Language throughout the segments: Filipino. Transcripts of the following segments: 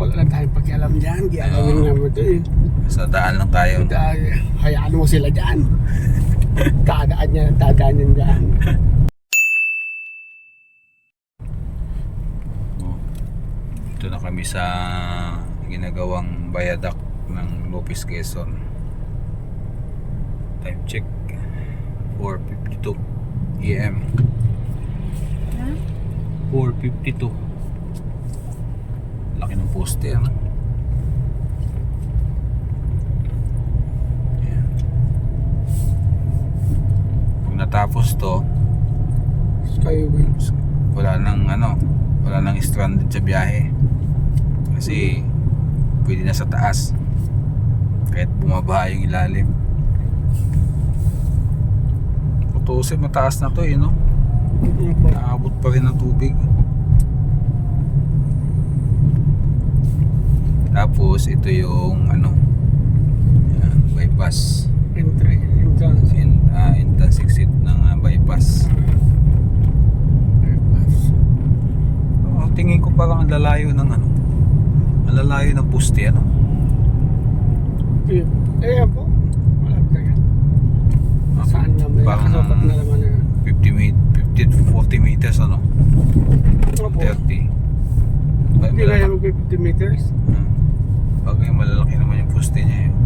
Wala na tayong pakialam dyan. Giyalawin nga mo ito eh. Sa daan lang tayo. Hayaan mo sila dyan. Dadaan yan dyan. Ito na kami sa ginagawang viaduct ng Lopez Quezon. Time check 4:52 AM. 4:52. Laki ng poste yan. Ayan. Pag natapos to, Skyways. wala nang stranded sa biyahe. Kasi pwede na sa taas kahit bumaba yung ilalim. Tutusin mataas na to no? Naabot pa rin ng tubig. Tapos ito yung yan, bypass entrance exit ng bypass. Tingin ko parang ang lalayo ng ang lalayo ng poste Ayan po. Wala ka yan. Saan na may kasapat na naman na 50 to 40 meters Opo. 30. Hindi kaya mag 50 meters. Bagay malalaki naman yung poste niya yun.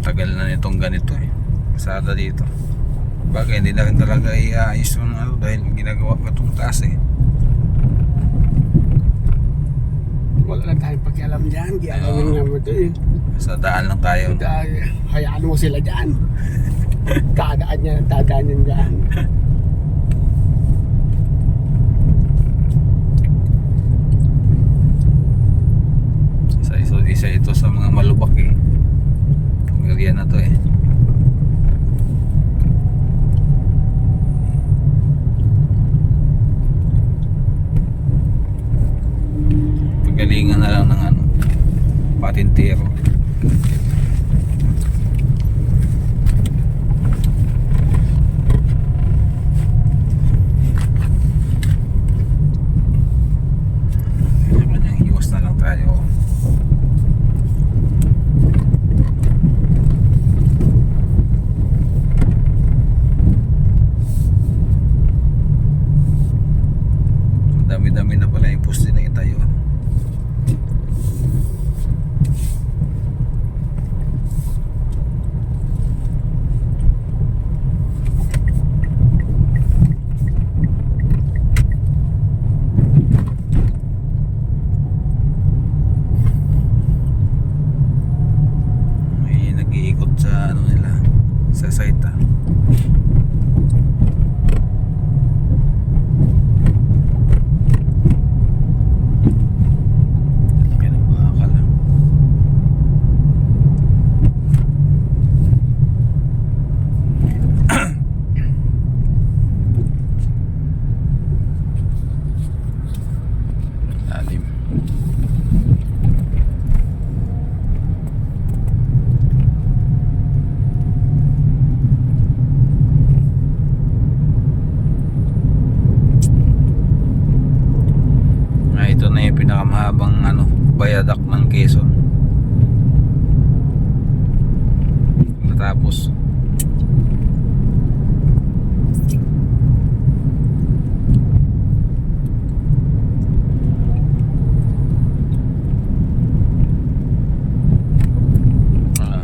Tagal na nitong ganito pasada dito. Bagay hindi na rin talaga iayos yung dahil ginagawa pa itong taas Wala na tayong pakialam dyan. Giyalawin nga mo ito eh. Sa daan lang tayo. Hayaan mo sila dyan. Dadaan yan dyan. Isa ito sa mga malubak area na to pagalingan na lang ng patintero. Kanyang iwas na lang tayo. Dami-dami na pala yung poste na itayo. May nag-iikot sa nila sa site ito na yung pinakamahabang viaduct ng Quezon. Natapos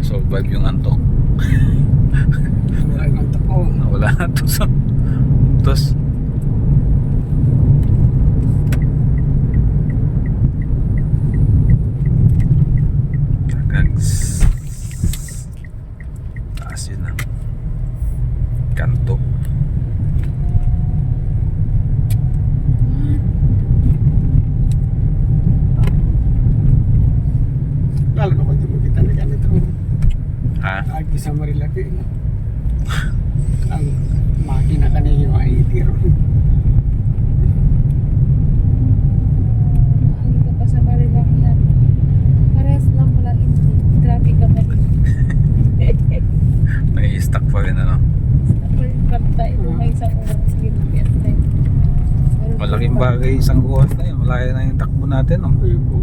survive yung antok. Wala yung antok ko. Wala na to sa tos. Taas yun kanto. Lalo na kung di mo kita na ganito. Lagi sa Marilaki. Ang makina kanina yung IED ron. Hindi ka pa sa Marilaki yan. Parehas lang pala hindi. Traffic ka pa rin. May pa rin ano. Ako yung kanta, ito may isang oras limpiat na yun. Malaking bagay isang oras na yun. Malaya na yung takbo natin. No? Ayun po.